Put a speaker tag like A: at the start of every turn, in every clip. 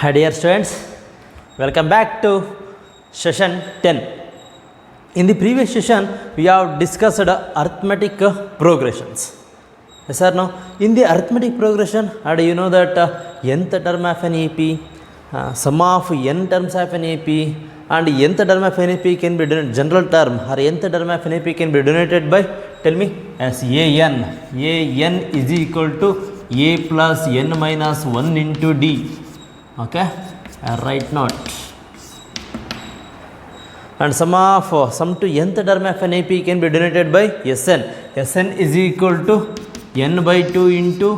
A: Hi dear students, welcome back to session 10. In the previous session, we have discussed arithmetic progressions. Yes or no? In the arithmetic progression, you know that nth term of an AP, sum of n terms of an AP, and nth term of an AP can be denoted, general term or nth term of an AP can be denoted by, tell me, as an. An is equal to a plus n minus 1 into d. Okay, right note. And sum to nth term of an AP can be denoted by Sn. Sn is equal to n by 2 into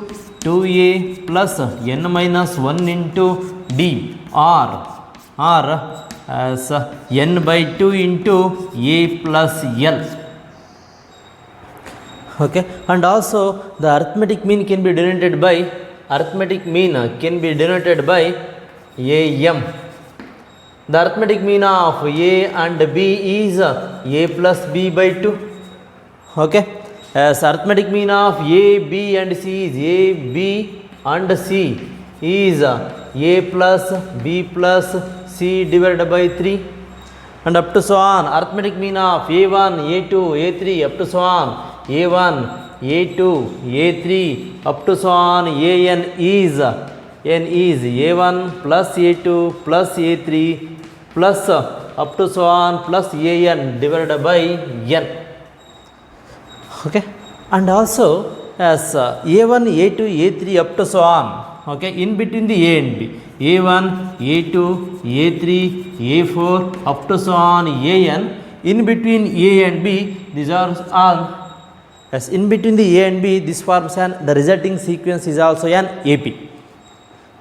A: 2a plus n minus 1 into d, or as n by 2 into a plus l. Okay, and also the arithmetic mean can be denoted by am. The arithmetic mean of a and b is a plus b by 2. Okay, as arithmetic mean of a, b and c is a, b and c is a plus b plus c divided by 3, and up to so on. Arithmetic mean of a1, a2, a3 up to so on. a1, a2, a3 up to so on. an is a1 plus a2 plus a3 plus up to so on plus an divided by n. Okay, and also as a1, a2, a3 up to so on. Okay, in between the a and b, a1, a2, a3, a4 up to so on an. In between a and b, these are all. As in between the a and b, this forms an, the resulting sequence is also an AP.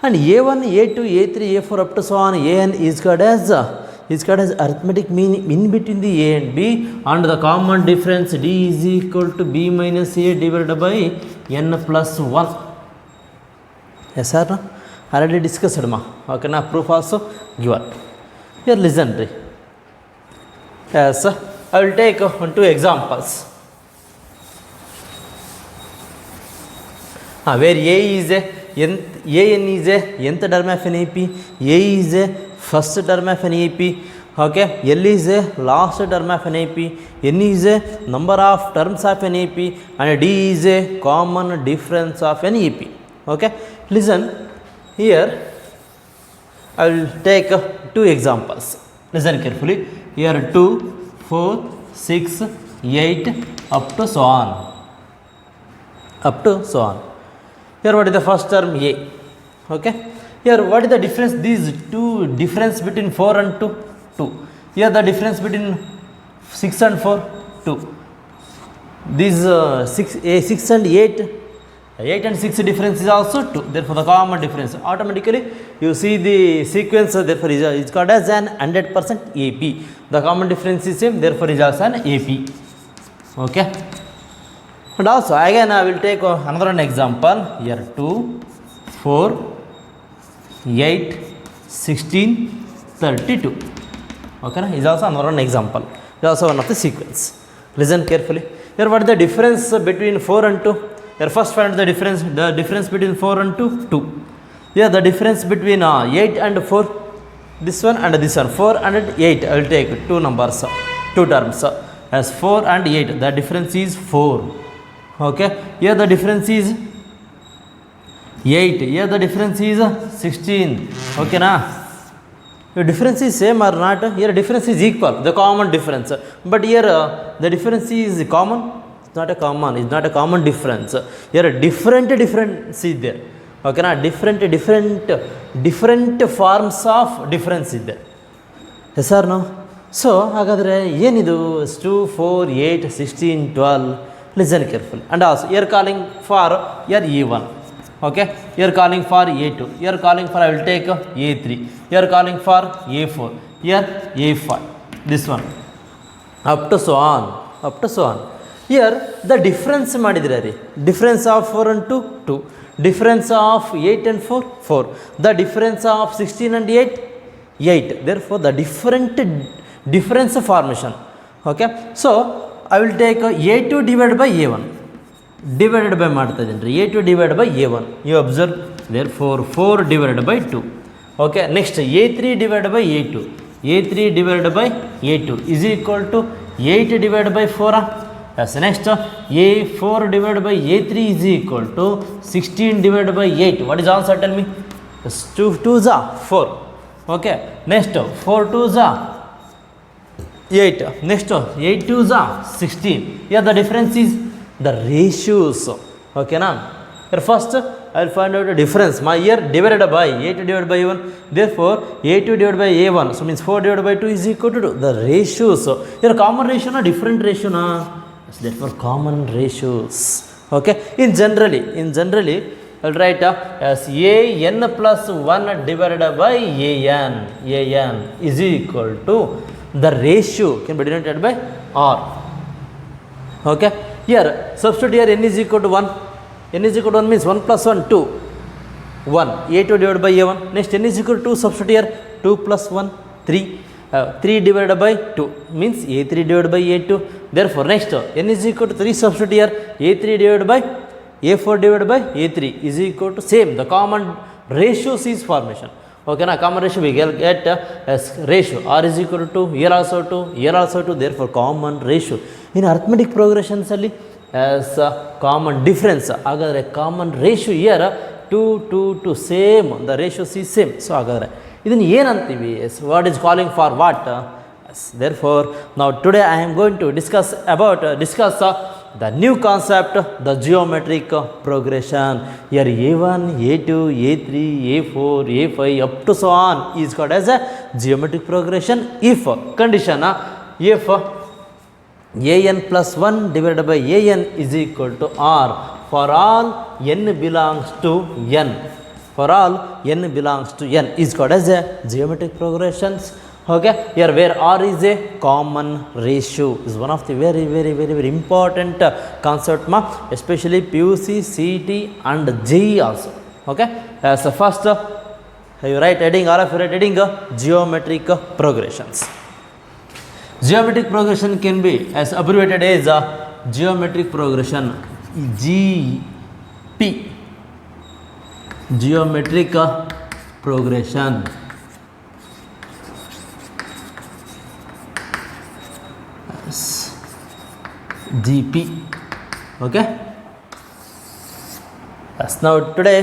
A: And a1, a2, a3, a4 up to so on an is called as arithmetic mean in between the a and b, and the common difference d is equal to b minus a divided by n plus 1. Yes sir, no? Already discussed ma. Okay, now proof also given. Here listen. Yes, I will take 2 examples. Where a is an is a nth term of an AP, a is a first term of an AP, okay, L is a last term of an AP, n is a number of terms of an AP, and d is a common difference of an AP. Okay, listen here, I will take 2 examples. Listen carefully. Here 2, 4, 6, 8 up to so on. Here what is the first term a. Okay, here what is the difference, these two difference between 4 and 2? Here the difference between 6 and 4, 2. These 6 and 8 and 6 difference is also 2. Therefore the common difference, automatically you see the sequence, therefore is called as an 100% AP. The common difference is same, therefore is also an AP. Okay, and also again I will take another one example. Here 2, 4, 8, 16, 32. Okay, is also another one example. Is also one of the sequence. Listen carefully. Here what is the difference between 4 and 2? Here first find the difference between 4 and 2, 2. Here the difference between 8 and 4, this one and this one, 4 and 8. I will take 2 numbers, 2 terms. As 4 and 8, the difference is 4. Okay, here the difference is 8, here the difference is 16. Okay na, the difference is same or not? Here difference is equal, the common difference, but here the difference is common. It's not a common difference. Here different is there. Okay na, different forms of difference is there. Yes or no? So hagadre yenidu 2, 4, 8, 16, 12. Listen carefully. And also you are calling for your A1. Okay, you are calling for A2. You are calling for, I will take A3. You are calling for A4. Here A5. This one. Up to so on. Here the difference madidre. Difference of 4 and 2, 2. Difference of 8 and 4, 4. The difference of 16 and 8, 8. Therefore the difference formation. Okay, so I will take a2 divided by a1. Divided by a2 divided by a1. You observe, therefore 4 divided by 2. Okay, next A3 divided by A2. A3 divided by A2 is equal to 8 divided by 4. Yes, next A4 divided by A3 is equal to 16 divided by 8. What is answer? Tell me. Yes, 2 2s are 4. Okay, next 4 2s are 8. Next 8 2s are 16. Here the difference is the ratios. Okay, now here first I will find out the difference. My here divided by 8 divided by 1. Therefore, A2 divided by A1. So means 4 divided by 2 is equal to 2. The ratios. Here common ratio na different ratio na. Yes, therefore common ratios. Okay. In generally, I will write as an plus 1 divided by an. An is equal to the ratio can be denoted by R. Okay. Here substitute here n is equal to 1. N is equal to 1 means 1 plus 1, 2. 1. A2 divided by A1. Next n is equal to 2. Substitute here 2 plus 1, 3. 3 divided by 2 means A3 divided by A2. Therefore, next n is equal to 3. Substitute here A3 divided by A4 divided by A3 is equal to same. The common ratios is formation. Okay, now common ratio we get as ratio. R is equal to 2. Here also 2. Here also 2. Therefore, common ratio. In arithmetic progressions ಅಲ್ಲಿ as common difference ಹಾಗಾದರೆ common ratio here 2 2 2 same, the ratios is same. So ಹಾಗಾದರೆ ಇದನ್ನು ಏನಂತೀವಿ? Yes, what is calling for what? Yes, therefore now today I am going to discuss the new concept, the geometric progression. Here A1 A2 A3 A4 A5 up to so on is called as a geometric progression if condition if an plus 1 divided by an is equal to r for all n belongs to n. For all n belongs to n is called as a geometric progressions. Okay, here where r is a common ratio is one of the very important concept especially PUC, CET and JEE also. Okay, so first you write heading, all of you write heading geometric progressions. Geometric progression can be as abbreviated as geometric progression, GP, geometric progression. Yes. GP. Okay. Yes. Now today,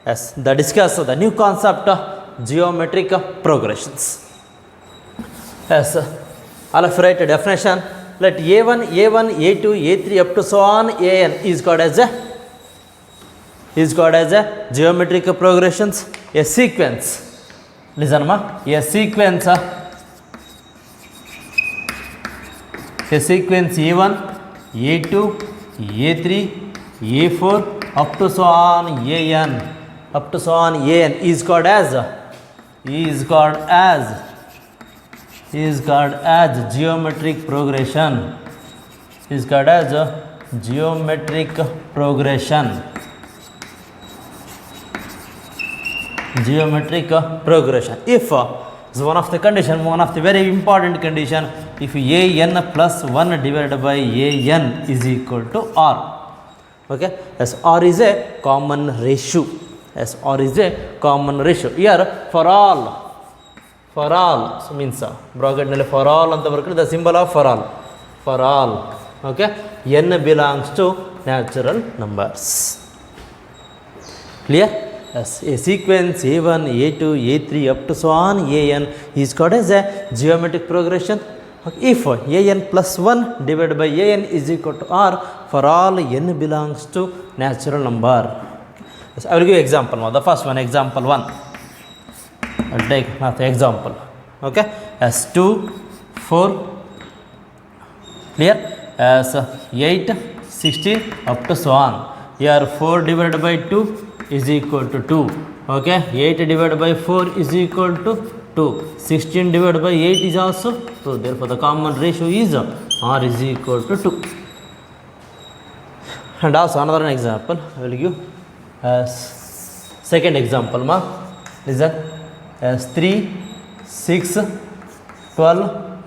A: yes, discuss the new concept geometric progressions. Yes. All of write a definition. Let A1, A2, A3 up to so on An is called as a geometric progressions. A sequence. Listen ma. A sequence A1, A2, A3, A4 up to so on An. Up to so on An is called as geometric progression. Is called as geometric progression. Geometric progression. If is one of the condition, one of the very important condition, if an plus 1 divided by an is equal to r. Okay, as r is a common ratio. As r is a common ratio. Here for all so means bracket nalli for all anta barkade, the symbol of for all. Okay, n belongs to natural numbers. Clear? Yes, a sequence A1, A2, A3 up to so on An is called as a geometric progression. If An plus 1 divided by An is equal to r for all n belongs to natural number. Yes, I will give example now. The first one, example 1. I will take the example. Okay, as 2, 4, clear, as 8, 16 up to so on. Here 4 divided by 2 is equal to 2. Okay, 8 divided by 4 is equal to 2. 16 divided by 8 is also 2. Therefore, the common ratio is r is equal to 2. And also another example I will give as second example listen, as 3, 6, 12,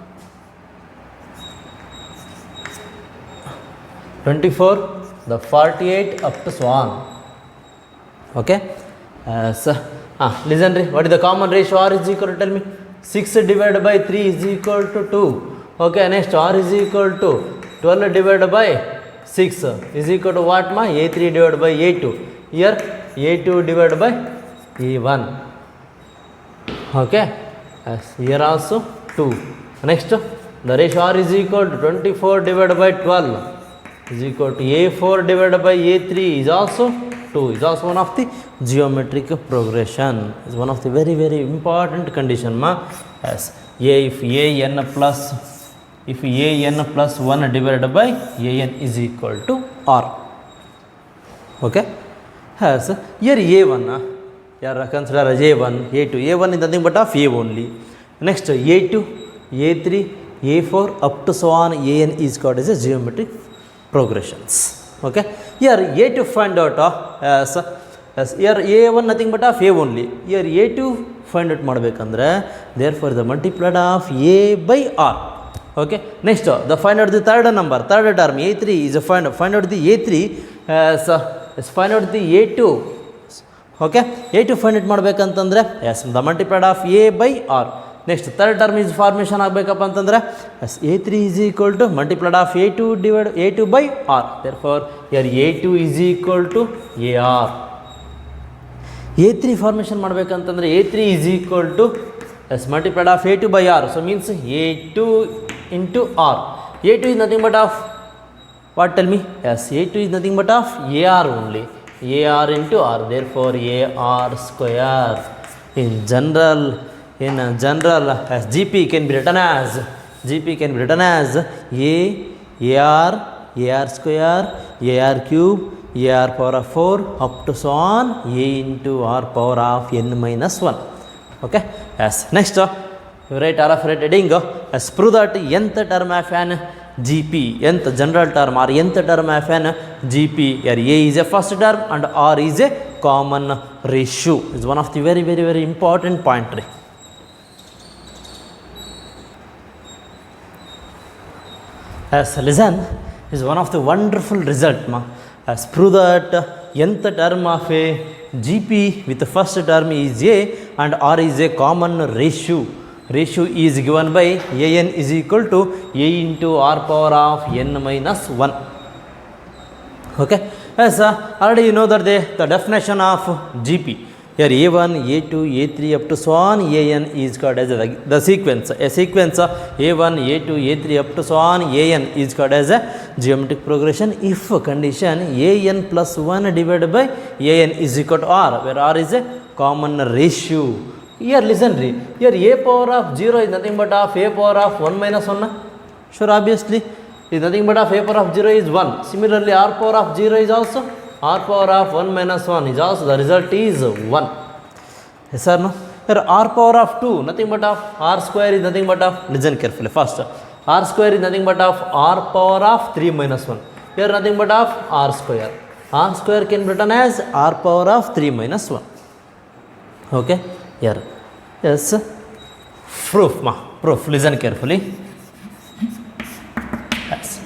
A: 24, the 48 up to so on. Okay, as Listen, what is the common ratio? R is equal to, tell me, 6 divided by 3 is equal to 2. Okay, next R is equal to 12 divided by 6 is equal to what, ma? A3 divided by A2. Here A2 divided by A1. Okay, here also 2. Next, the ratio R is equal to 24 divided by 12 is equal to A4 divided by A3 is also 2. Is also one of the geometric progression. Is one of the very, very important condition, ma. As if an plus 1 divided by an is equal to R. Okay, as here A1, consider as A1, A2. A1 is nothing but of A only. Next A2, A3, A4 up to so on an is called as a geometric progressions. Okay, here A2 find out as here A1 nothing but of A only. Here A2 find out ಮಾಡಬೇಕಂದ್ರೆ therefore the multiplied of A by R. Okay, next the find out the third term A3 is find out the A3 as find out the A2. Okay, A2 find out ಮಾಡಬೇಕಂತಂದ್ರೆ yes the multiplied of A by R. Next third term is formation ಆಗಬೇಕಪ್ಪ ಅಂತಂದ್ರೆ as A3 is equal to multiplied of A2 divided A2 by R. Therefore here A2 is equal to AR. A3 formation ಮಾಡಬೇಕಂತಂದ್ರೆ A3 is equal to as multiplied of A2 by R. So means A2 into R. A2 is nothing but of what, tell me? Yes, A2 is nothing but of AR only. AR into R. Therefore AR square. In general as GP can be written as AR square, AR cube, AR power of 4 up to so on A into R power of n minus 1. Okay, yes. Next write R of heading as prove that nth term of an GP, nth general term or nth term of an GP, here A is a first term and R is a common ratio. Is one of the very, very, very important point. As listen, is one of the wonderful result, ma. As prove that nth term of a GP with the first term is A and R is a common ratio. Ratio is given by an is equal to A into R power of n minus 1. Okay, as already you know that the definition of GP. Here A1, A2, A3 up to so on an is called as the sequence. A sequence A1, A2, A3 up to so on an is called as a geometric progression if condition an plus 1 divided by an is equal to R, where R is a common ratio. Here listen, here A power of 0 is nothing but of A power of 1 minus 1. Sure, obviously is nothing but of A power of 0 is 1. Similarly R power of 0 is also R power of 1 minus 1 is also the result is 1. Yes or no? Here R power of 2 nothing but of R square is nothing but of, listen carefully first, R square is nothing but of R power of 3 minus 1. Here nothing but of R square. R square can be written as R power of 3 minus 1. Okay, here yes proof, listen carefully. Yes,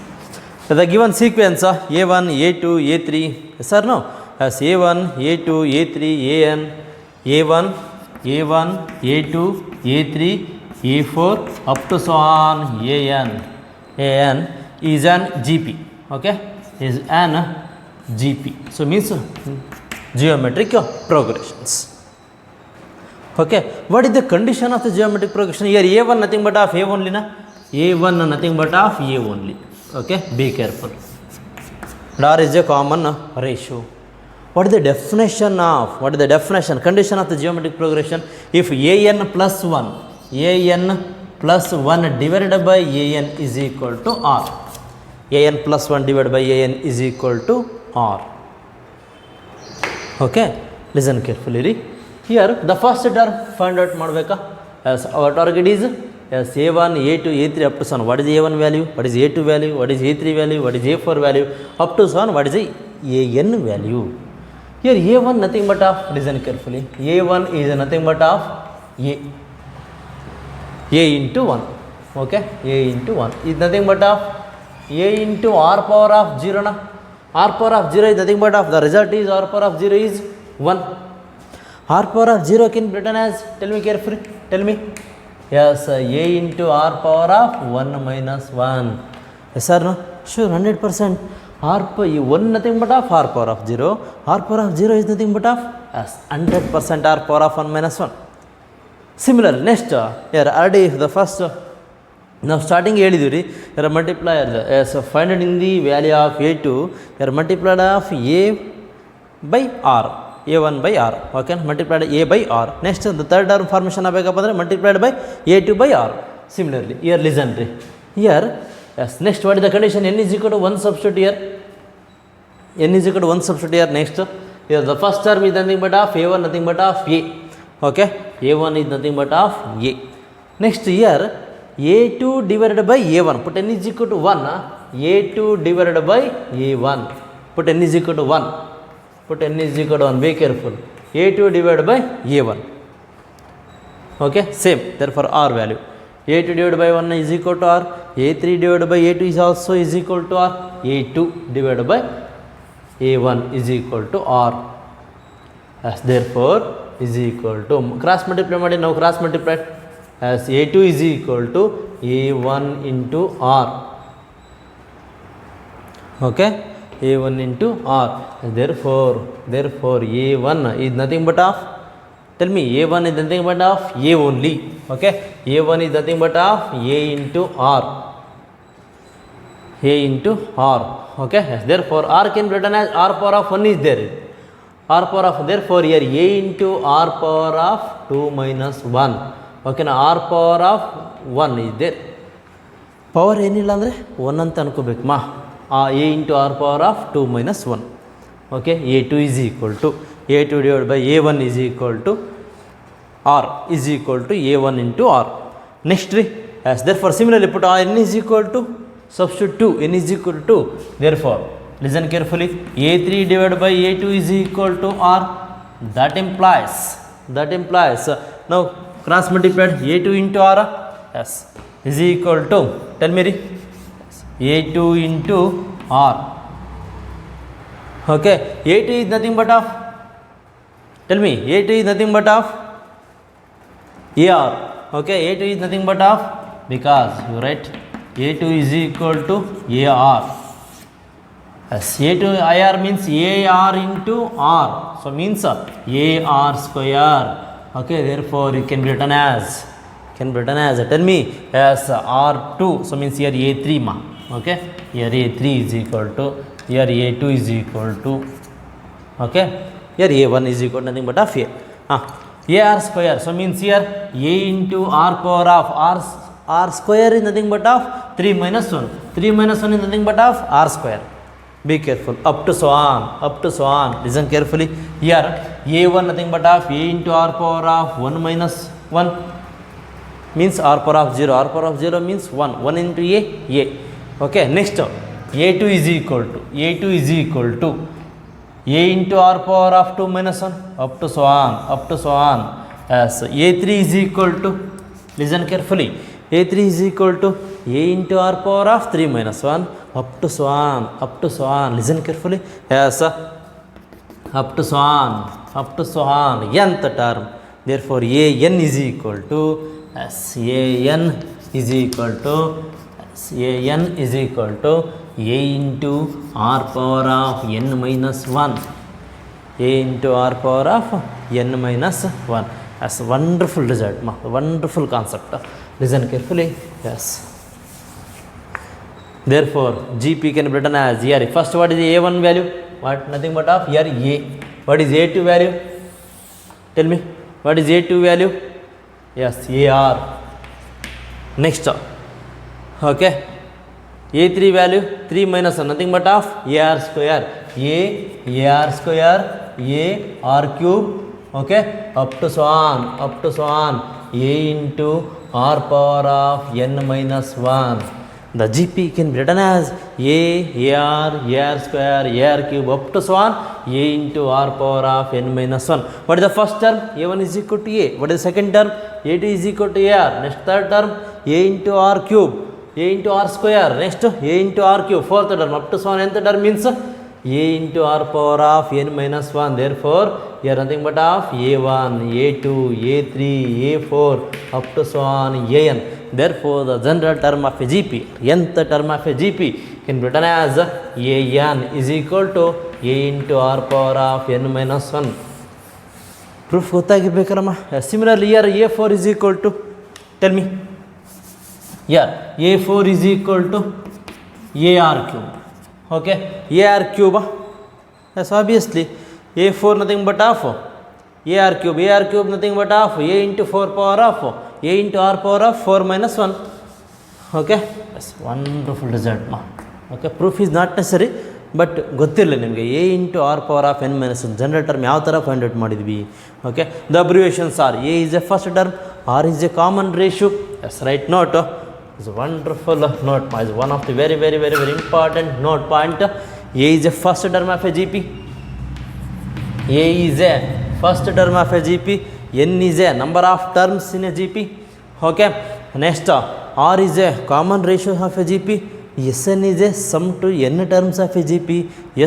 A: so the given sequence A1, A2, A3, yes or no, as A1, A2, A3, AN, A1, A2, A3, A4 up to so on AN is an GP. Okay, is an GP. So means geometric progressions. Okay, what is the condition of the geometric progression? Here A1 nothing but of A only, na? A1 nothing but of A only. Okay, be careful. R is a common ratio. What is the definition condition of the geometric progression? If an plus 1 divided by an is equal to R. An plus 1 divided by an is equal to R. Okay, listen carefully. Here the first term find out ಮಾಡಬೇಕಾ? As our target is as A1, A2, A3 up to so on. What is A1 value? What is A2 value? What is A3 value? What is A4 value? Up to so on. What is AN value? Here A1 nothing but of, listen carefully, A1 is nothing but of A into 1. Okay, A into 1 is nothing but of A into R power of 0, na? R power of 0 is nothing but of, the result is R power of 0 is 1. R power of 0 can be written as, tell me carefully, tell me. Yes, a into r power of 1 minus 1. Yes or no? Sure, 100%. R power 1 nothing but of r power of 0. R power of 0 is nothing but of, yes, 100% r power of 1 minus 1. Similar, next, here already the first, now starting ಹೇಳಿದಿರಿ, here multiplier, yes, find it in the value of a2, here multiplied of a by r, a1 by r, okay, multiplied a by r. Next, the third term formation ಆಗಬೇಕಪ್ಪ ಅಂದರೆ multiplied by a2 by r. Similarly, here listen ರೀ, here, yes, next what is the condition? N is equal to 1 substitute here, n is equal to 1 substitute here. Next, here the first term is nothing but of a1 nothing but of a, okay, a1 is nothing but of a. Next, here a2 divided by a1, put n is equal to 1, a2 divided by a1, put n is equal to 1, put n is equal to 1, be careful, a2 divided by a1, okay, same, therefore r value, a2 divided by 1 is equal to r, a3 divided by a2 is also is equal to r, a2 divided by a1 is equal to r, as therefore is equal to, cross multiply ಮಾಡಿ ನಾವು cross multiply, as a2 is equal to a1 into r, okay, a1 into r, therefore a1 is nothing but of, tell me, a1 is nothing but of a only, okay, a1 is nothing but of a into r, a into r, okay, yes, therefore r can be written as r power of 1 is there, r power of, therefore here a into r power of 2 minus 1, okay, now r power of 1 is there, power ಏನಿಲ್ಲ ಅಂದರೆ 1 ಅಂತ ಅನ್ಕೋಬೇಕು ಮಾ, a into r power of 2 minus 1, okay, a2 is equal to, a2 divided by a1 is equal to r is equal to a1 into r. Next, as therefore similarly put n is equal to, substitute 2, n is equal to 2, therefore listen carefully, a3 divided by a2 is equal to r, that implies, now cross multiplied a2 into r, yes, is equal to, tell me, a2 into r, okay, a2 is nothing but of, tell me, a2 is nothing but of ar, okay, a2 is nothing but of, because you write a2 is equal to ar, yes, a2 ir means ar into r, so means ar square, okay, therefore it can be written as, tell me, as r2, so means here a3 ma, okay, here a3 is equal to, here a2 is equal to, okay, here a1 is equal to nothing but of a, ar square, so means here a into r power of r square is nothing but of 3 minus 1, 3 minus 1 is nothing but of r square, be careful, up to so on, listen carefully, here a1 nothing but of a into r power of 1 minus 1 means r power of 0, r power of 0 means 1 into a, okay, next a2 is equal to a into r power of 2 minus 1, up to so on, as a3 is equal to, listen carefully, a3 is equal to a into r power of 3 minus 1, up to so on, listen carefully, as up to so on, nth term, therefore an is equal to, as an is equal to a into r power of n minus 1, a into r power of n minus 1, as wonderful result, wonderful concept, listen carefully, yes, therefore gp can be written as, here first what is the a1 value, what, nothing but of, here a, what is a2 value, tell me, what is a2 value, yes, ar, next, okay, a3 value 3 minus 1 nothing but of ar square, ar square, ar cube, okay, up to so on, a into r power of n minus 1, the gp can be written as ar square, ar cube, up to so on, a into r power of n minus 1. What is the first term? a1 is equal to a. What is the second term? a2 is equal to ar. Next third term, a into r cube, a into r square, next a into r cube, fourth term, up to so on, nth term means a into r power of n minus 1. Therefore, here nothing but of a1, a2, a3, a4 up to so on an. Therefore, the general term of a GP, nth term of a GP can be written as an is equal to a into r power of n minus 1. Proof ಗೊತ್ತಾಗಿರಬೇಕಮ್ಮ. Similarly, here a4 is equal to, tell me. Yeah, a4 is equal to ar cube. Okay, ar cube. Yes, obviously a4 nothing but of ar cube nothing but of a into 4 power of a into r power of 4 minus 1. Okay, yes, wonderful result ma. Okay, proof is not necessary, but ಗೊತ್ತಿರಲಿಲ್ಲ ನಿಮಗೆ a into r power of n minus one general term ಯಾವ ಥರ find out ಮಾಡಿದ್ವಿ. Okay, the abbreviations are a is a first term, r is a common ratio. Yes, right note. Is wonderful note, is one of the very very very very important note point. A is a first term of a G P. A is a first term of a G P. N is a number of terms in a G P. Okay, next r is a common ratio of a G P. Sn is a sum to n terms of a GP.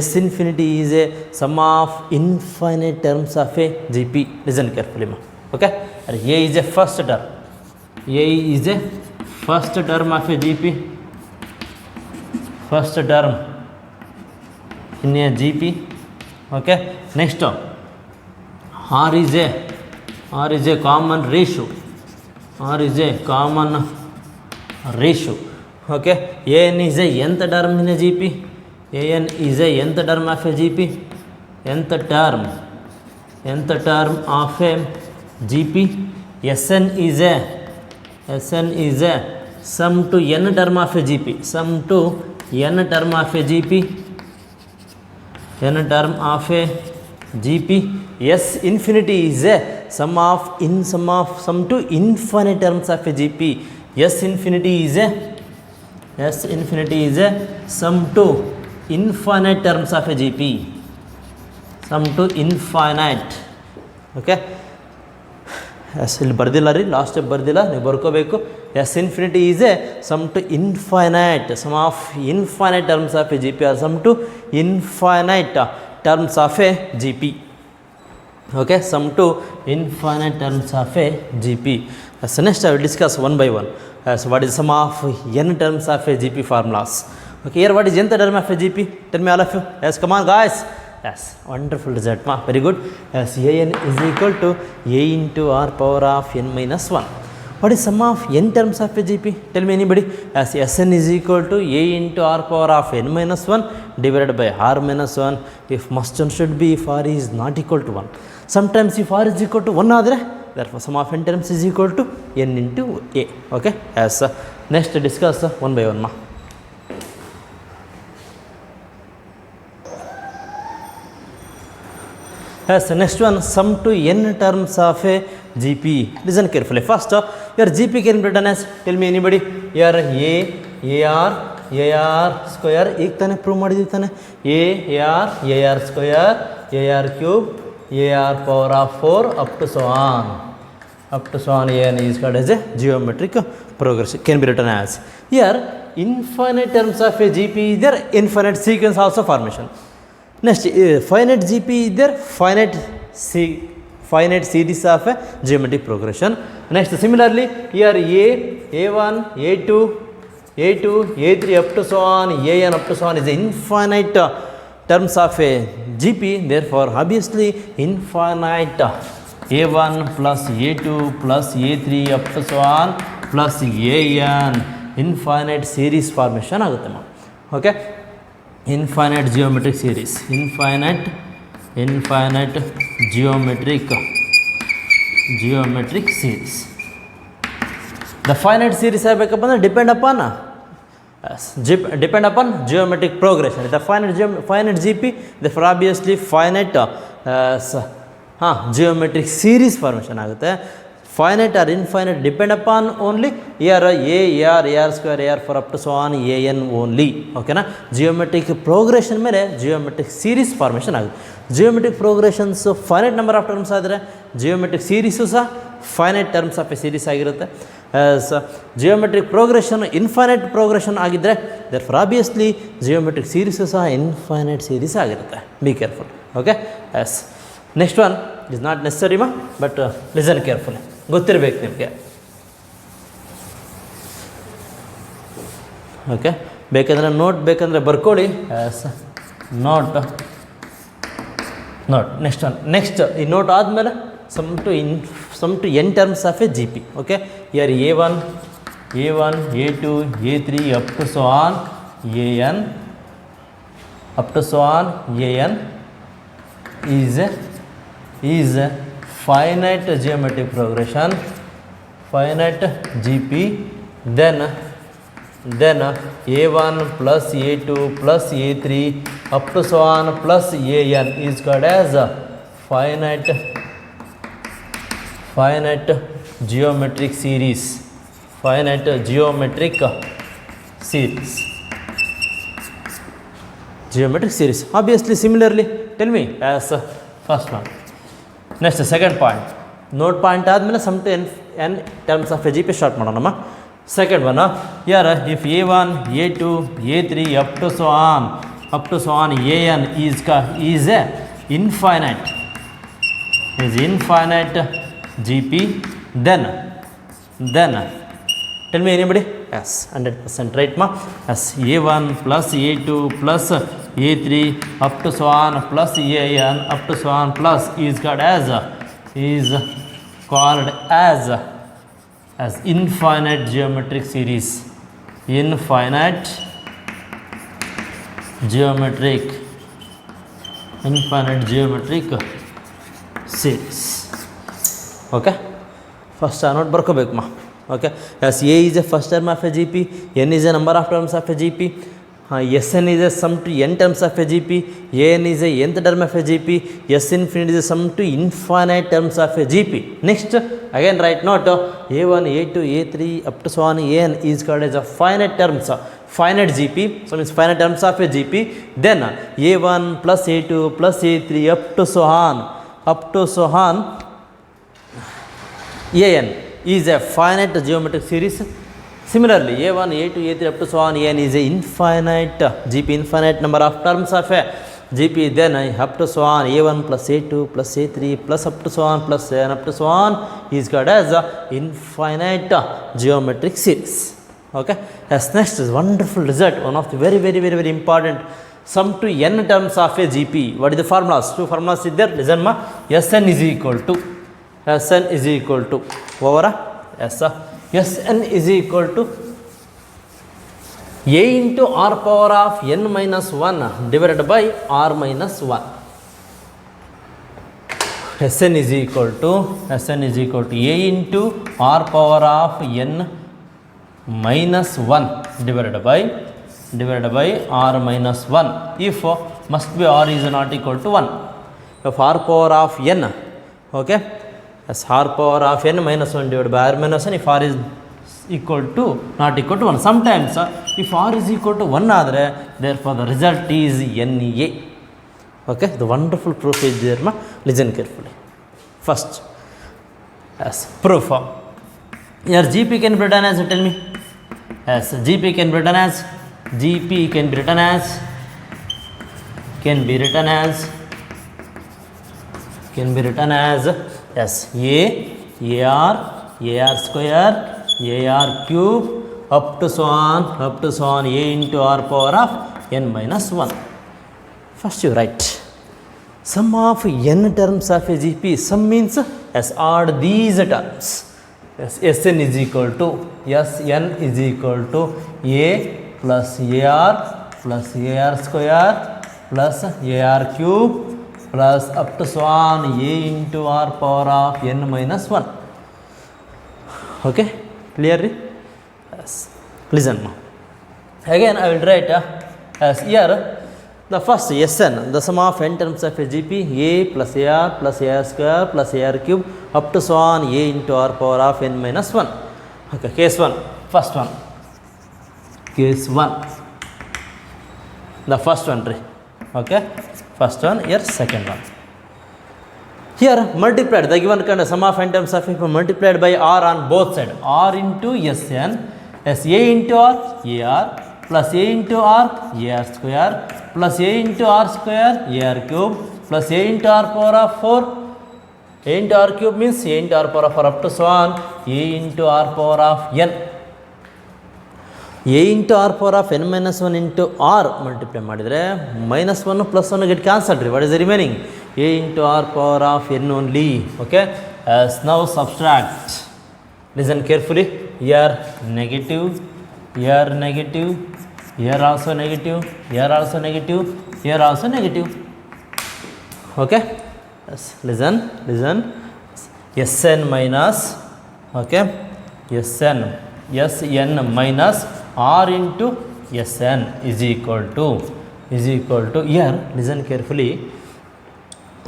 A: S infinity is a sum of infinite terms of a GP. Listen carefully, ma. Okay, A is a first term. A is a first term of a GP. First term in a GP. Okay, next R is a common ratio. R is a common ratio. Okay, an is a nth term in a GP. An is a nth term of a GP. Nth term of a GP. Sn is a sum to n term of a GP. Sum to n term of a GP. N term of a GP. S infinity is a sum to infinite terms of a GP. S infinity is a sum to infinite terms of a GP. Sum to infinite. Okay, yes ಇಲ್ಲಿ ಬರ್ದಿಲ್ಲ ರೀ, last step ಬರ್ದಿಲ್ಲ, ನೀವು ಬರ್ಕೋಬೇಕು. S infinity is a sum to infinite, sum of infinite terms of a G P or sum to infinite terms of a G P. Okay, sum to infinite terms of a G P. So next I will discuss one by one. So what is sum of n terms of a GP formulas? Okay, here what is nth term of a GP? Tell me all of you. Yes, come on guys. Yes, wonderful result, ma. Very good. Yes, an is equal to a into r power of n minus 1. What is sum of n terms of a GP? Tell me anybody. As Sn is equal to a into r power of n minus 1 divided by r minus 1. If must and should be, if r is not equal to 1. Sometimes if r is equal to 1 ಆದರೆ therefore sum of n terms is equal to n into a. Okay, as next discuss one by one, ma. As next one, sum to n terms of a GP. Listen carefully. First, your GP can be written as, tell me anybody. Here AR square ಈಗ ತಾನೇ prove ಮಾಡಿದ್ದೀವಿ ತಾನೆ. AR square, AR cube, AR power of 4 up to so on. An is called as a geometric progression, can be written as. Here infinite terms of a GP is there, infinite sequence also formation. Next, finite GP is there, finite series of a geometric progression. Next, similarly here A1, A2, A3 up to so on, AN up to so on is infinite terms of a GP. Therefore obviously infinite A1 plus A2 plus A3 up to so on plus AN infinite series formation ಆಗುತ್ತೆ ಮಾ. Okay, infinite geometric series, infinite geometric series. The finite series ಆಗಬೇಕಪ್ಪ ಅಂದರೆ depend upon geometric progression. The finite GP, therefore obviously finite geometric series formation ಆಗುತ್ತೆ. Finite or infinite depend upon only here AR square, AR4 up to so on AN only. ಓಕೆನಾ, geometric progression ಮೇಲೆ geometric series formation ಆಗುತ್ತೆ. Geometric progressions finite number of terms ಆದರೆ geometric series ಸಹ finite terms of a series ಆಗಿರುತ್ತೆ. As geometric progression infinite progression ಆಗಿದ್ದರೆ therefore obviously geometric series ಸಹ infinite series ಆಗಿರುತ್ತೆ. Be careful. Okay, yes next one is not necessary but listen careful, ಗೊತ್ತಿರಬೇಕು ನಿಮಗೆ. Okay, ಬೇಕಂದರೆ note ಬೇಕಂದರೆ ಬರ್ಕೊಳ್ಳಿ. Yes note next ಈ ನೋಟ್ ಆದಮೇಲೆ sum to N terms of a G P. Okay, here A1, A2, A3 up to so on AN is a finite geometric progression, finite GP, then A1 plus A2 plus A3 up to so on plus AN is called as a finite geometric series. Obviously, similarly, tell me as first one. Next, second point. Note point ಆದಮೇಲೆ sum to n terms of a GP start ಮಾಡೋಣಮ್ಮ. Second one, here if A1, A2, A3 up to so on AN is a infinite GP, then tell me anybody? Yes, 100% right ma. Yes, A1 plus A2 plus A3 up to so on plus AN up to so on plus is called as infinite geometric series. Infinite geometric series. Okay, first note ಬರ್ಕೋಬೇಕು ಮಾ. Okay, as A is a first term of a GP, N is a number of terms of a GP, Sn is a sum to n terms of a GP, An is a nth term of a GP, S infinite is a sum to infinite terms of a GP. Next, again write note, A1, A2, A3 up to so on An is called as a finite terms, finite GP, so means finite terms of a GP. Then A1 plus A2 plus A3 up to so on An is a finite geometric series. Similarly, A1, A2, A3 up to so on An is a infinite GP, infinite number of terms of a GP. Then up to so on A1 plus A2 plus A3 plus up to so on plus An up to so on is called as a infinite geometric series. Okay, as next is wonderful result, one of the very important, sum to n terms of a GP. What is the formulas? Two formulas is there. Listen ma. Sn is equal to over Sn is equal to A into r power of n minus 1 divided by r minus 1. Sn is equal to A into r power of n minus 1 divided by r minus 1 if must be r is not equal to 1. If r power of n, okay, as r power of n minus 1 divided by r minus 1, if r is equal to not equal to 1. Sometimes if r is equal to 1 ಆದರೆ therefore the result is NA. Okay, the wonderful proof is there ma. Listen carefully. First, as proof, your GP can be written as, tell me, as GP can be written as yes, AR square AR cube up to so on A into r power of n minus 1. First you write sum of n terms of a GP. Sum means as add these terms. Yes, Sn is equal to A plus AR square plus AR cube plus up to so on A into r power of n minus 1. Okay, clearly? Yes. Listen now. Again I will write as here the first Sn, the sum of n terms of a GP, A plus AR square plus AR cube up to so on A into r power of n minus 1. Okay, case 1, first one. Case 1, the first one. Okay, first one, here second one. Here multiplied, the given kind of sum of n terms of f multiplied by r on both sides. R into Sn, as a into r, ar, plus a into r, ar square, plus a into r square, ar cube, plus a into r power of 4. A into r cube means a into r power of 4 up to so on, a into r power of n. A into r power of n minus 1 into r multiply ಮಾಡಿದರೆ minus 1 plus 1 get cancelled. What is the remaining? A into r power of n only. Okay. As now subtract. Listen carefully. Here negative. Here negative. Here also negative. Here also negative. Here also negative. Okay. Yes. Listen. Sn minus. Okay. Sn minus r into Sn is equal to here, listen carefully,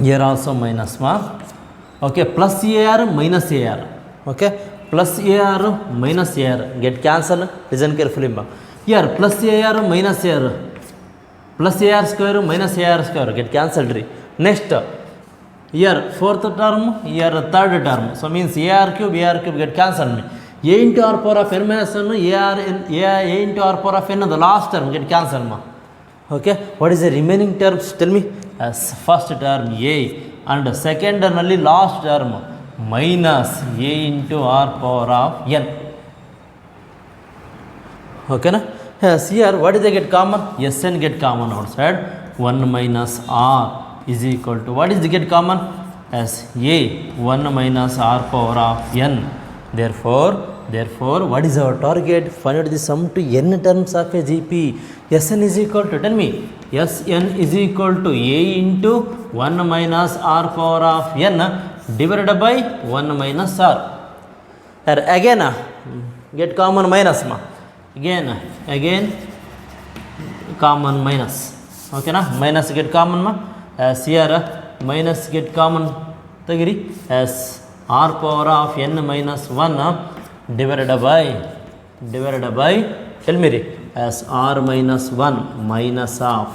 A: here also minus ma, okay, plus ar minus ar, okay, plus ar minus ar get cancelled. Listen carefully ma, here plus ar minus ar, plus ar square minus ar square get cancelled. Next here fourth term, here third term, so means ar cube get cancelled me. A into r power of n minus 1, a into r power of n, the last term get cancelled ma. Okay, what is the remaining terms? Tell me. As first term a and second term last term minus a into r power of n. Okay na? Yes, here what is the get common? Sn get common outside. 1 minus r is equal to, what is the get common? As a 1 minus r power of n. Therefore, what is our target? Find out the sum to n terms of a GP. Sn is equal to, tell me, Sn is equal to a into 1 minus r power of n divided by 1 minus r. Again, get common minus ma. Again, common minus. Okay na? Minus get common ma. As here, minus get common. Tagiri as r power of n minus 1 divided by, tell me as r minus 1 minus of,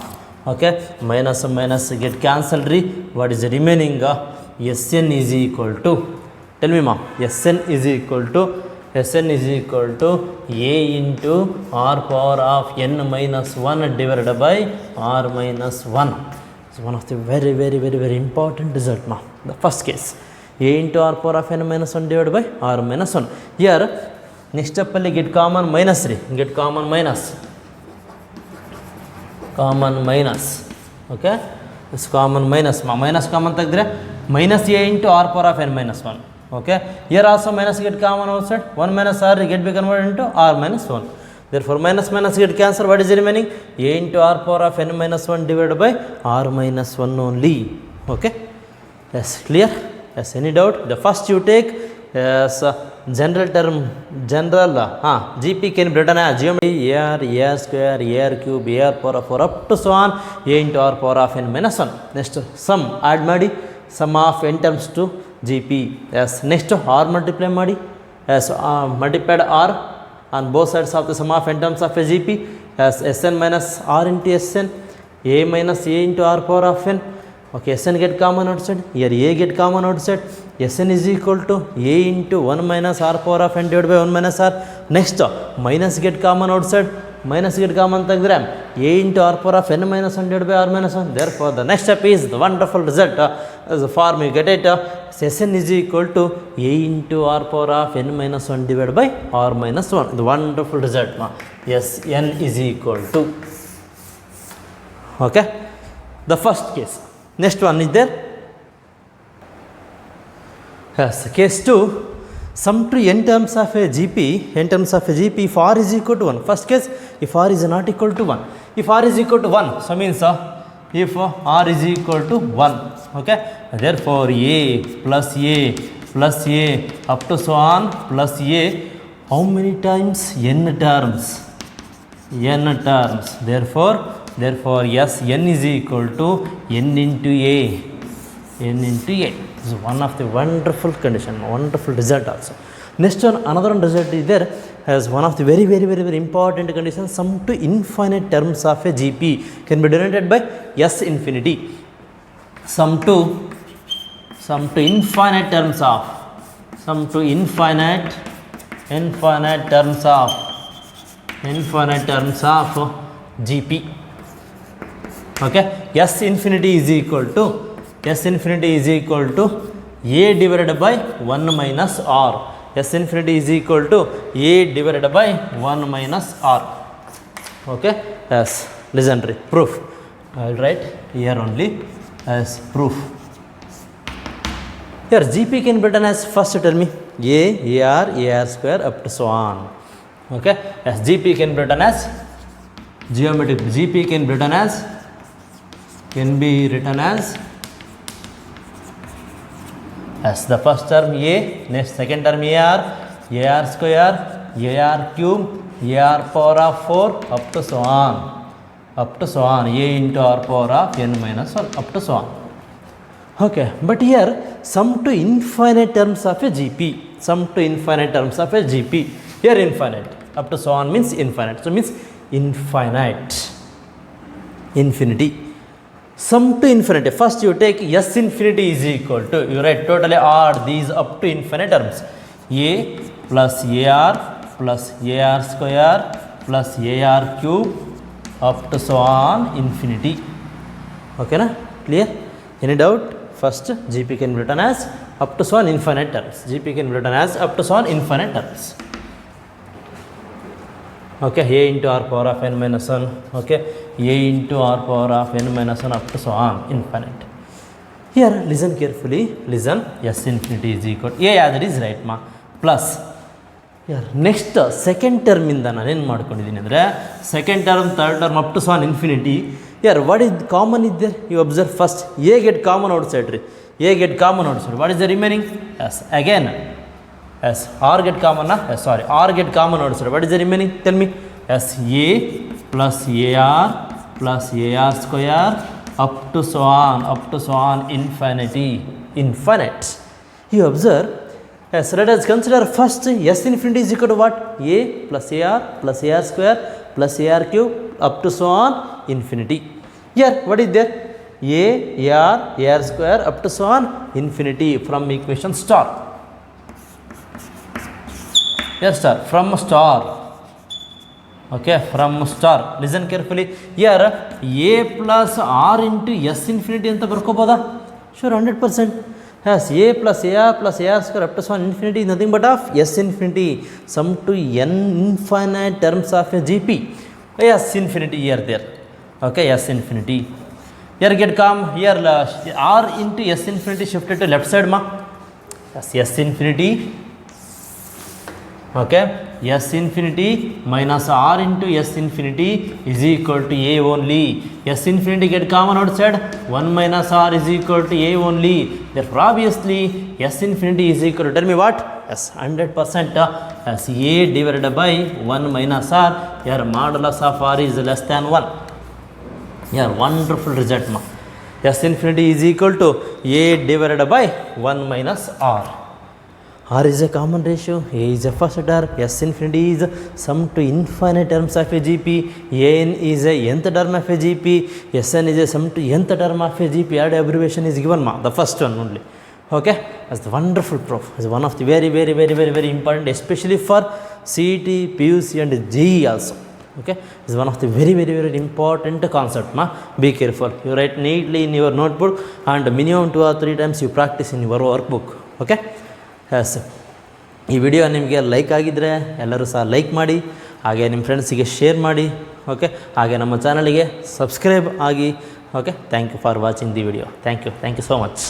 A: okay, minus get cancelled. What is the remaining? Sn is equal to, tell me ma, Sn is equal to a into r power of n minus 1 divided by r minus 1. It's one of the very important result ma. The first case, a into r power of n minus 1 divided by r minus 1. Here, next step get common minus 3. Get common minus. Okay. This common minus. Minus common tagdre minus a into r power of n minus 1. Okay. Here also minus get common outside. 1 minus r get be converted into r minus 1. Therefore, minus get cancelled. What is the remaining? A into r power of n minus 1 divided by r minus 1 only. Okay. Yes, clear? Yes, any doubt? The first you take as general term, GP can be written as geometry ar square, ar cube, ar power of 4 up to so on, a into r power of n minus 1. Next sum add ಮಾಡಿ, sum of n terms to GP. Yes, next r multiply ಮಾಡಿ, as multiplied r on both sides of the sum of n terms of a GP, as Sn minus r into Sn, a minus a into r power of n. Okay, Sn get common outside. Here a get common outside. Sn is equal to a into 1 minus r power of n divided by 1 minus r. Next, minus get common outside. Minus get common tagdre a into r power of n minus 1 divided by r minus 1. Therefore, the next step is the wonderful result. As a form you get it. Sn is equal to a into r power of n minus 1 divided by r minus 1. The wonderful result. Sn is equal to. Okay. The first case. Next one is there. Yes, case 2, sum to n terms of a GP, if r is equal to 1. First case, if r is not equal to 1. If r is equal to 1, so means if r is equal to 1. Okay, therefore a plus a up to so on plus a, how many times? N terms. Therefore Sn is equal to n into a. This is one of the wonderful condition, wonderful result also. Next one, another one result is there as one of the very important conditions. Sum to infinite terms of a GP can be denoted by S infinity. Sum to sum to infinite terms of infinite terms of GP. Okay, S infinity is equal to A divided by 1 minus R. S infinity is equal to A divided by 1 minus R. Okay, yes, legendary proof. I will write here only as proof. Here GP can be written as, first tell me, AR square up to so on. Okay, as GP can be written as geometric. GP can be written as the first term A, next second term AR square, AR cube, AR power of 4 up to so on, A into R power of n minus 1 up to so on. Okay, but here sum to infinite terms of a GP, here infinite, up to so on means infinite, so means infinity. Sum to infinity, first you take S infinity is equal to, you write totally add these up to infinite terms, A plus AR square plus AR cube up to so on infinity. Okay na, clear? Any doubt? First GP can be written as up to so on infinite terms. Okay, A into R power of n minus 1. Okay, A into R power of n minus 1 up to so on infinite. Here listen carefully, S infinity is equal to A as it is, right ma, plus here next second term ಇಂದ ನಾನು ಏನು ಮಾಡ್ಕೊಂಡಿದ್ದೀನಿ ಅಂದರೆ second term, third term up to so on infinity. Here what is common is there? You observe first A get common outside. What is the remaining? Yes, again yes, R get common na? Yes, sorry, R get common outside. What is the remaining? Tell me. Yes, A plus AR square up to so on infinity. You observe. Yes, let us consider first S infinity is equal to what? A plus AR square plus AR cube up to so on infinity. Here what is there? AR square up to so on infinity from equation star. Yes sir, from star. Okay, from star. Listen carefully. Here A plus R into S infinity anta barkoboda? Sure, 100%. Yes, A plus AR square up to so on infinity is nothing but of S infinity, sum to n infinite terms of a GP. S infinity here there. Okay, S infinity. Here get come, here R into S infinity shifted to left side ma. Yes, S infinity. Okay, S infinity minus R into S infinity is equal to A only. S infinity get common outside, 1 minus R is equal to A only. Therefore obviously S infinity is equal to, tell me what? Yes, 100% as A divided by 1 minus R. Here modulus of R is less than 1. Here wonderful result ma. S infinity is equal to A divided by 1 minus R. R is a common ratio, A is a first order, S infinity is sum to infinite terms of a GP, An is a nth term of a GP, Sn is a sum to nth term of a GP. Add abbreviation is given ma, the first one only. Okay, that's the wonderful proof. It's one of the very important, especially for CET, PUC and JEE also. Okay, it's one of the very important concept ma. Be careful, you write neatly in your notebook and minimum 2 or 3 times you practice in your workbook. Okay, yes, ಈ video ನಿಮಗೆ like ಆಗಿದ್ದರೆ ಎಲ್ಲರೂ ಸಹ like ಮಾಡಿ, ಹಾಗೆ ನಿಮ್ಮ ಫ್ರೆಂಡ್ಸಿಗೆ share ಮಾಡಿ. ಓಕೆ, ಹಾಗೆ ನಮ್ಮ ಚಾನಲಿಗೆ ಸಬ್ಸ್ಕ್ರೈಬ್ ಆಗಿ. Okay, thank you for watching the video. Thank you so much.